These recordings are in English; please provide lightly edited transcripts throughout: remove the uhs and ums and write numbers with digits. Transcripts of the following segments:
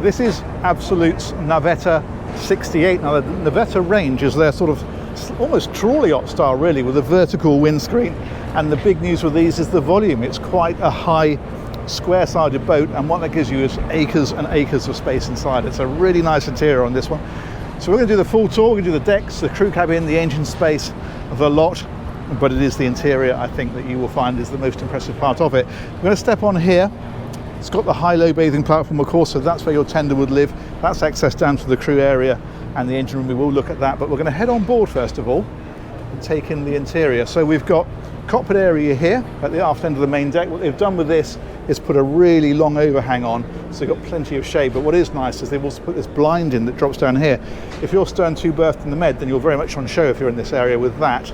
This is Absolute's Navetta 68. Now the Navetta range is their sort of almost trawler yacht style really, with a vertical windscreen, and the big news with these is the volume. It's quite a high square-sided boat, and what that gives you is acres and acres of space inside. It's a really nice interior on this one. So we're going to do the full tour. We're going to do the decks, the crew cabin, the engine space, the lot, but it is the interior I think that you will find is the most impressive part of it. We're going to step on here. It's got the high-low bathing platform, of course, so that's where your tender would live. That's access down to the crew area and the engine room. We will look at that, but we're going to head on board first of all and take in the interior. So we've got cockpit area here at the aft end of the main deck. What they've done with this is put a really long overhang on, so you've got plenty of shade. But what is nice is they've also put this blind in that drops down here. If you're stern two berthed in the med, then you're very much on show if you're in this area. With that,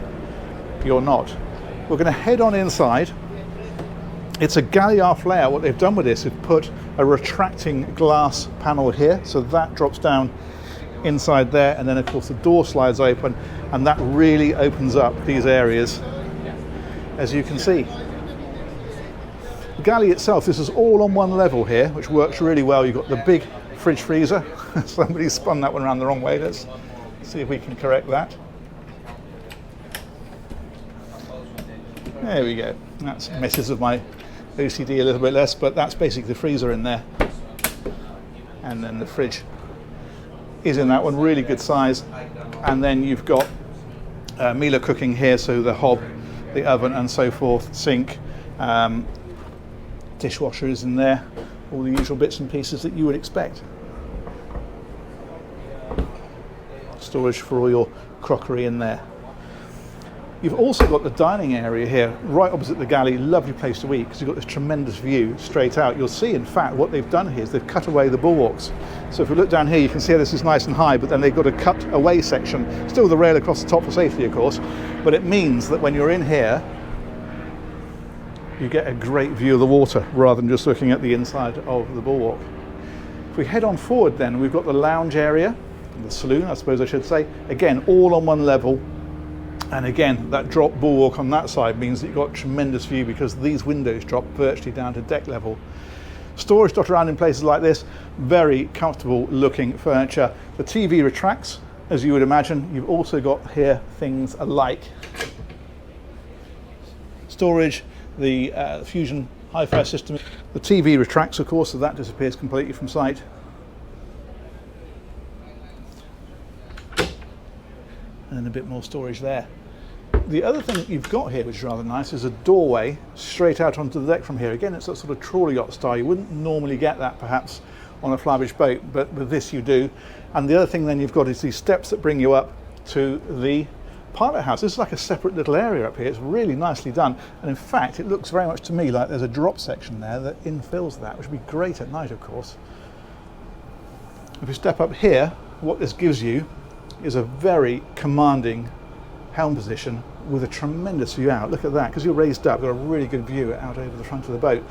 you're not. We're going to head on inside. It's a galley aft layout. What they've done with this is put a retracting glass panel here, so that drops down inside there, and then of course the door slides open, and that really opens up these areas, as you can see. The galley itself, this is all on one level here, which works really well. You've got the big fridge freezer. Somebody spun that one around the wrong way. Let's see if we can correct that. There we go. That's messes with my OCD a little bit less, but that's basically the freezer in there. And then the fridge is in that one, really good size. And then you've got Miele cooking here, so the hob, the oven and so forth, sink, dishwasher is in there, all the usual bits and pieces that you would expect. Storage for all your crockery in there. You've also got the dining area here, right opposite the galley. Lovely place to eat because you've got this tremendous view straight out. You'll see, in fact, what they've done here is they've cut away the bulwarks. So if we look down here, you can see how this is nice and high, but then they've got a cut away section, still the rail across the top for safety, of course, but it means that when you're in here, you get a great view of the water rather than just looking at the inside of the bulwark. If we head on forward then, we've got the lounge area, the saloon, I suppose I should say. Again, all on one level. And again, that drop bulwark on that side means that you've got tremendous view because these windows drop virtually down to deck level. Storage dot around in places like this, very comfortable looking furniture. The TV retracts, as you would imagine. You've also got here things like storage, the Fusion hi-fi system. The TV retracts, of course, so that disappears completely from sight. And a bit more storage there. The other thing that you've got here, which is rather nice, is a doorway straight out onto the deck from here. Again, it's that sort of trawler yacht style. You wouldn't normally get that perhaps on a Flybridge boat, but with this you do. And the other thing then you've got is these steps that bring you up to the pilot house. This is like a separate little area up here. It's really nicely done. And in fact, it looks very much to me like there's a drop section there that infills that, which would be great at night, of course. If you step up here, what this gives you is a very commanding helm position with a tremendous view out. Look at that, because you're raised up, you've got a really good view out over the front of the boat.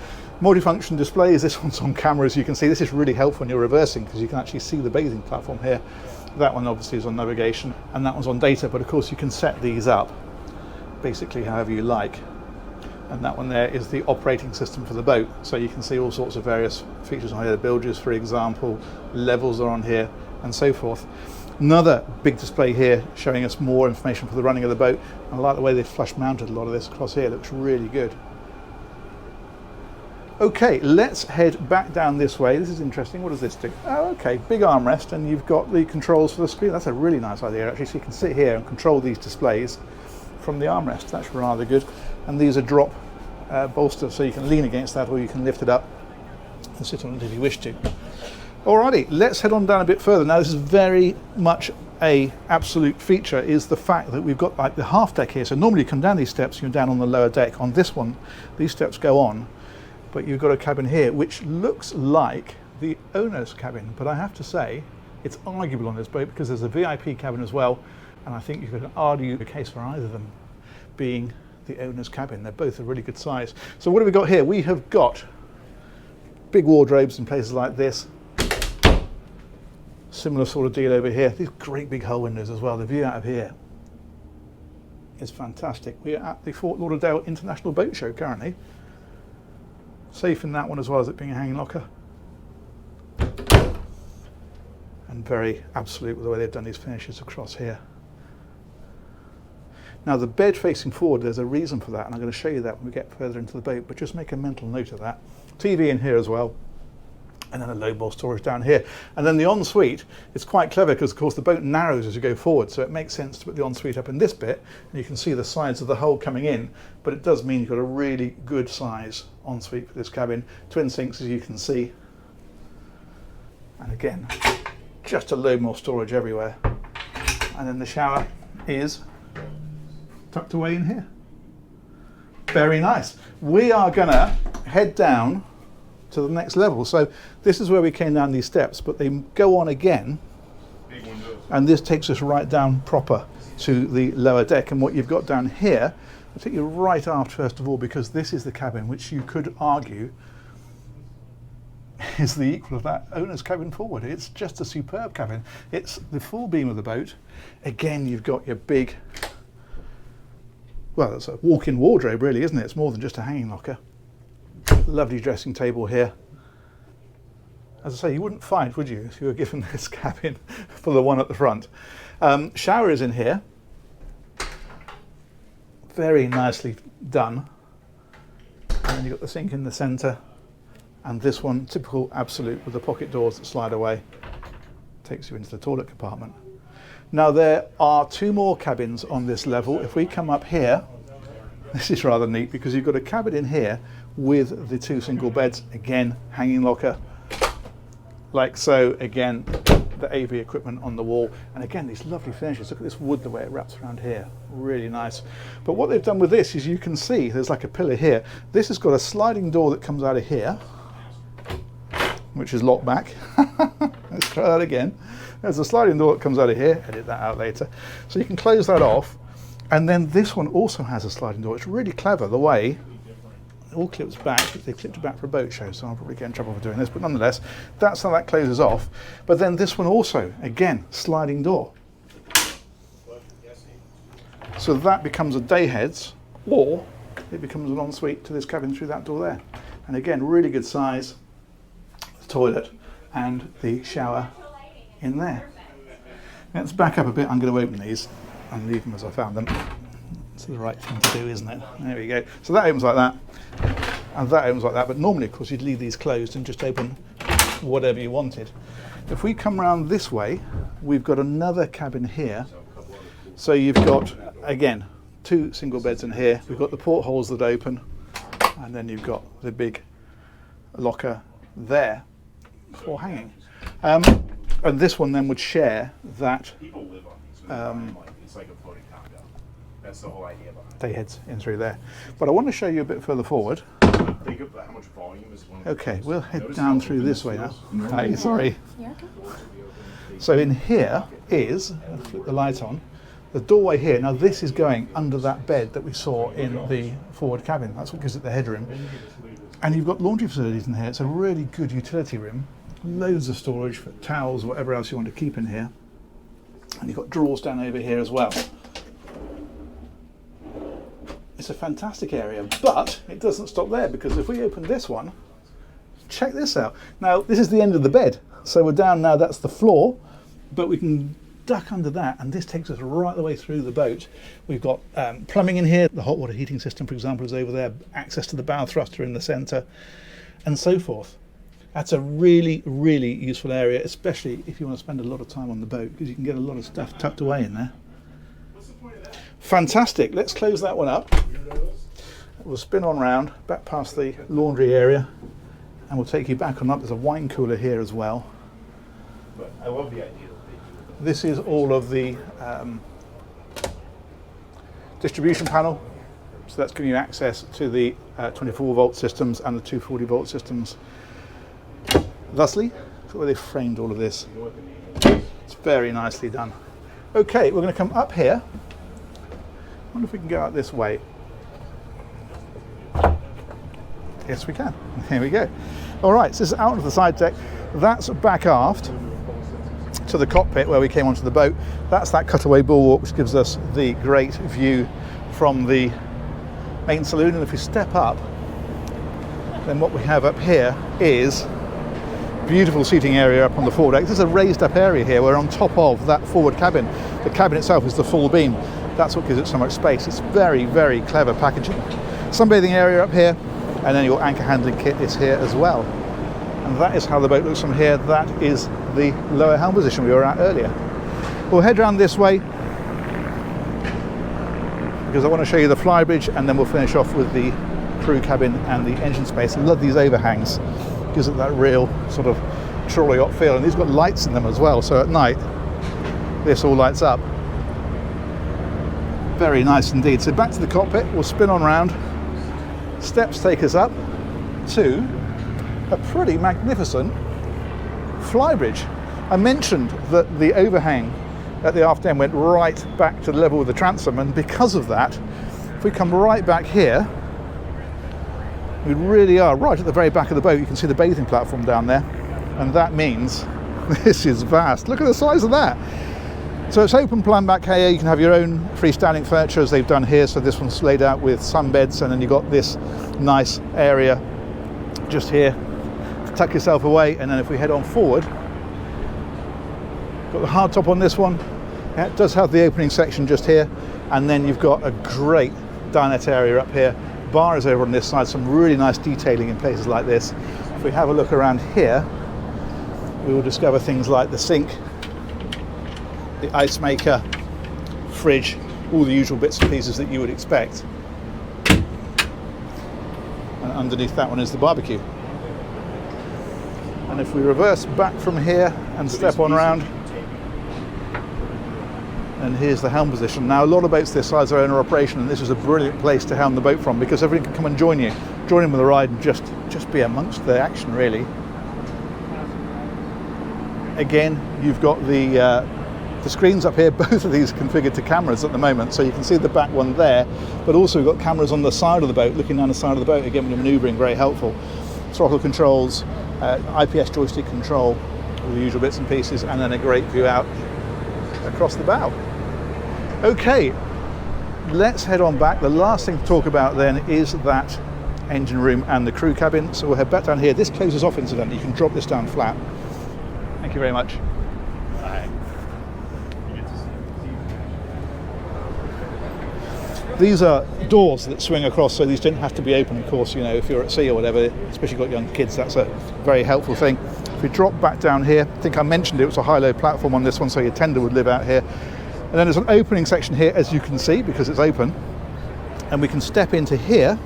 Multifunction displays, this one's on camera as you can see. This is really helpful when you're reversing because you can actually see the bathing platform here. That one obviously is on navigation and that one's on data, but of course you can set these up basically however you like. And that one there is the operating system for the boat. So you can see all sorts of various features on here, the bilges for example, levels are on here and so forth. Another big display here showing us more information for the running of the boat. I like the way they've flush mounted a lot of this across here, it looks really good. Okay, let's head back down this way. This is interesting, what does this do? Oh, okay, big armrest and you've got the controls for the screen. That's a really nice idea actually, so you can sit here and control these displays from the armrest. That's rather good. And these are drop bolsters, so you can lean against that or you can lift it up and sit on it if you wish to. Alrighty, let's head on down a bit further. Now this is very much a absolute feature, is the fact that we've got like the half deck here. So normally you come down these steps, you're down on the lower deck. On this one, these steps go on, but you've got a cabin here which looks like the owner's cabin. But I have to say, it's arguable on this boat because there's a VIP cabin as well. And I think you could argue the case for either of them being the owner's cabin. They're both a really good size. So what have we got here? We have got big wardrobes in places like this. Similar sort of deal over here. These great big hull windows as well. The view out of here is fantastic. We are at the Fort Lauderdale International Boat Show currently. Safe in that one as well as it being a hanging locker. and very absolute with the way they've done these finishes across here. Now the bed facing forward, there's a reason for that, and I'm going to show you that when we get further into the boat, but just make a mental note of that. TV in here as well, and then a low ball storage down here. And then the ensuite, it's quite clever because of course the boat narrows as you go forward, so it makes sense to put the ensuite up in this bit, and you can see the sides of the hull coming in, but it does mean you've got a really good size ensuite for this cabin. Twin sinks, as you can see. And again, just a load more storage everywhere. And then the shower is tucked away in here. Very nice. We are gonna head down to the next level. So this is where we came down these steps, but they go on again, and this takes us right down proper to the lower deck. And what you've got down here, I'll take you right aft first of all, because this is the cabin which you could argue is the equal of that owner's cabin forward. It's just a superb cabin. It's the full beam of the boat. Again, you've got your big, well, it's a walk-in wardrobe really, isn't it? It's more than just a hanging locker. Lovely dressing table here. As I say, you wouldn't find, would you, if you were given this cabin for the one at the front. Shower is in here. Very nicely done. And then you've got the sink in the centre. And this one, typical Absolute, with the pocket doors that slide away. Takes you into the toilet compartment. Now there are two more cabins on this level. If we come up here, this is rather neat because you've got a cabin in here with the two single beds, again hanging locker, like so. Again, the AV equipment on the wall, and again these lovely finishes. Look at this wood, the way it wraps around here, really nice. But what they've done with this is, you can see there's like a pillar here. This has got a sliding door that comes out of here, which is locked back. Let's try that again. There's a sliding door that comes out of here. Edit that out later. So you can close that off, and then this one also has a sliding door. It's really clever the way it all clips back. They clipped it back for a boat show, so I'll probably get in trouble for doing this, but nonetheless, that's how that closes off. But then this one also, again, sliding door. So that becomes a day heads, or it becomes an ensuite to this cabin through that door there. And again, really good size, the toilet and the shower in there. Let's back up a bit. I'm going to open these and leave them as I found them. It's the right thing to do, isn't it? There we go. So that opens like that, and that opens like that. But normally, of course, you'd leave these closed and just open whatever you wanted. If we come around this way, we've got another cabin here. So you've got, again, two single beds in here. We've got the portholes that open, and then you've got the big locker there for hanging. And this one then would share that it's like a floating condo. That's the whole idea behind it. day heads in through there. But I want to show you a bit further forward. Think of how much volume is one. Okay, we'll head down through this way now. Hey, sorry. So in here is, I'll flip the light on, the doorway here. Now this is going under that bed that we saw in the forward cabin. That's what gives it the headroom. And you've got laundry facilities in here. It's a really good utility room. Loads of storage for towels, whatever else you want to keep in here. And you've got drawers down over here as well. It's a fantastic area, but it doesn't stop there, because if we open this one, check this out. Now, this is the end of the bed. So we're down now, that's the floor, but we can duck under that, and this takes us right the way through the boat. We've got plumbing in here. The hot water heating system, for example, is over there, access to the bow thruster in the centre, and so forth. That's a really, really useful area, especially if you want to spend a lot of time on the boat, because you can get a lot of stuff tucked away in there. Fantastic. Let's close that one up. We'll spin on round, back past the laundry area, and we'll take you back on up. There's a wine cooler here as well. But I love the idea. This is all of the distribution panel. So that's giving you access to the 24 volt systems and the 240 volt systems. Thusly, look where they framed all of this. It's very nicely done. Okay, we're going to come up here. I wonder if we can go out this way. Yes, we can. Here we go. All right, so this is out of the side deck. That's back aft to the cockpit where we came onto the boat. That's that cutaway bulwark, which gives us the great view from the main saloon. And if we step up, then what we have up here is Beautiful seating area up on the forward deck. There's a raised up area here. We're on top of that forward cabin. The cabin itself is the full beam. That's what gives it so much space. It's very, very clever packaging. Sunbathing area up here, and then your anchor handling kit is here as well. And that is how the boat looks from here. That is the lower helm position we were at earlier. We'll head around this way because I want to show you the Flybridge, and then we'll finish off with the crew cabin and the engine space. I love these overhangs. Gives it that real sort of trawler yacht feel, and these got lights in them as well, so at night this all lights up. Very nice indeed. So back to the cockpit, we'll spin on round. Steps take us up to a pretty magnificent Flybridge. I mentioned that the overhang at the aft end went right back to the level of the transom, and because of that, if we come right back here, we really are right at the very back of the boat. You can see the bathing platform down there, and that means this is vast. Look at the size of that. So it's open plan back here. You can have your own freestanding furniture as they've done here. So this one's laid out with sunbeds, and then you've got this nice area just here to tuck yourself away. And then if we head on forward, got the hard top on this one. It does have the opening section just here, and then you've got a great dinette area up here. Bar is over on this side, some really nice detailing in places like this. If we have a look around here, we will discover things like the sink, the ice maker, fridge, all the usual bits and pieces that you would expect. And underneath that one is the barbecue. And if we reverse back from here and step on round, and here's the helm position. Now, a lot of boats this size are owner operation, and this is a brilliant place to helm the boat from because everyone can come and join you, join in with the ride, and just be amongst the action, really. Again, you've got the screens up here. Both of these are configured to cameras at the moment, so you can see the back one there, but also we've got cameras on the side of the boat, looking down the side of the boat. Again, when you're manoeuvring, very helpful. Throttle controls, IPS joystick control, all the usual bits and pieces, and then a great view out across the bow. Okay, let's head on back. The last thing to talk about then is that engine room and the crew cabin. So we'll head back down here. This closes off, incidentally. You can drop this down flat. Thank you very much. These are doors that swing across, so these don't have to be open, of course, you know, if you're at sea or whatever, especially got young kids, that's a very helpful thing. If we drop back down here, I think I mentioned it was a high-low platform on this one, so your tender would live out here. And then there's an opening section here, as you can see, because it's open. And we can step into here.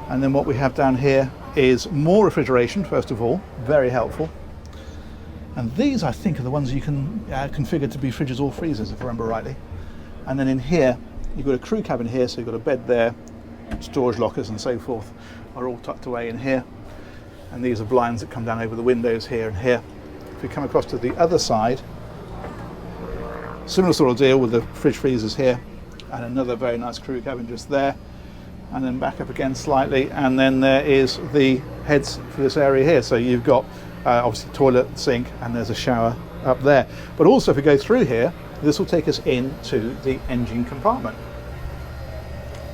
And then what we have down here is more refrigeration, first of all, very helpful. And these, I think, are the ones you can configure to be fridges or freezers, if I remember rightly. And then in here, you've got a crew cabin here, so you've got a bed there, storage lockers and so forth are all tucked away in here. And these are blinds that come down over the windows here and here. If we come across to the other side, similar sort of deal with the fridge freezers here, and another very nice crew cabin just there. And then back up again slightly, and then there is the heads for this area here. So you've got obviously toilet, sink, and there's a shower up there. But also, if we go through here, this will take us into the engine compartment.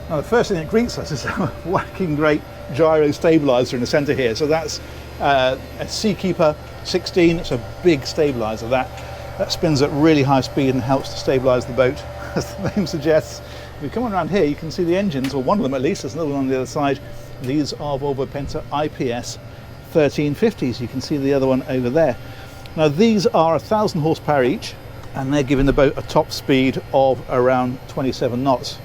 Now, the first thing that greets us is a whacking great gyro stabilizer in the center here. So that's a Seakeeper 16. It's a big stabilizer. That spins at really high speed and helps to stabilize the boat, as the name suggests. If we come on around here, you can see the engines, or one of them at least. There's another one on the other side. These are Volvo Penta IPS 1350s. You can see the other one over there. Now, these are 1,000 horsepower each, and they're giving the boat a top speed of around 27 knots.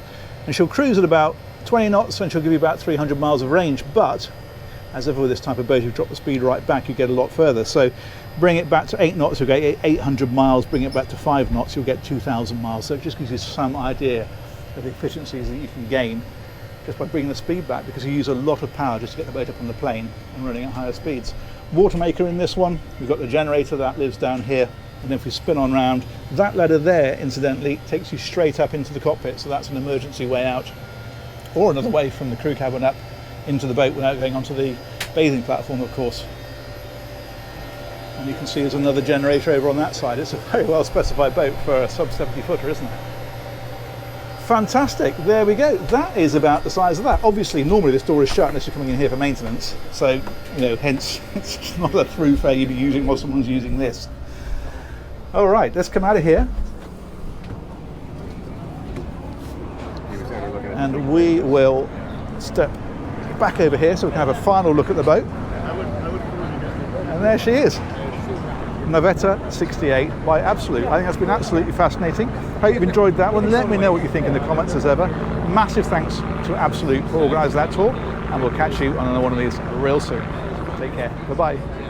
And she'll cruise at about 20 knots, and she'll give you about 300 miles of range. But as ever with this type of boat, if you drop the speed right back, you get a lot further. So bring it back to 8 knots, you'll get 800 miles. Bring it back to 5 knots, you'll get 2,000 miles. So it just gives you some idea of the efficiencies that you can gain just by bringing the speed back, because you use a lot of power just to get the boat up on the plane and running at higher speeds. Water maker in this one. We've got the generator that lives down here. And then if we spin on round, that ladder there, incidentally, takes you straight up into the cockpit. So that's an emergency way out, or another way from the crew cabin up into the boat without going onto the bathing platform, of course. And you can see there's another generator over on that side. It's a very well specified boat for a sub 70 footer, isn't it? Fantastic, there we go. That is about the size of that. Obviously, normally this door is shut unless you're coming in here for maintenance. So, you know, hence, it's not a through fare you'd be using while someone's using this. All right, let's come out of here. And we will step back over here so we can have a final look at the boat. And there she is. Navetta 68 by Absolute. I think that's been absolutely fascinating. Hope you've enjoyed that one. Let me know what you think in the comments as ever. Massive thanks to Absolute for organising that tour, and we'll catch you on another one of these real soon. Take care. Bye-bye.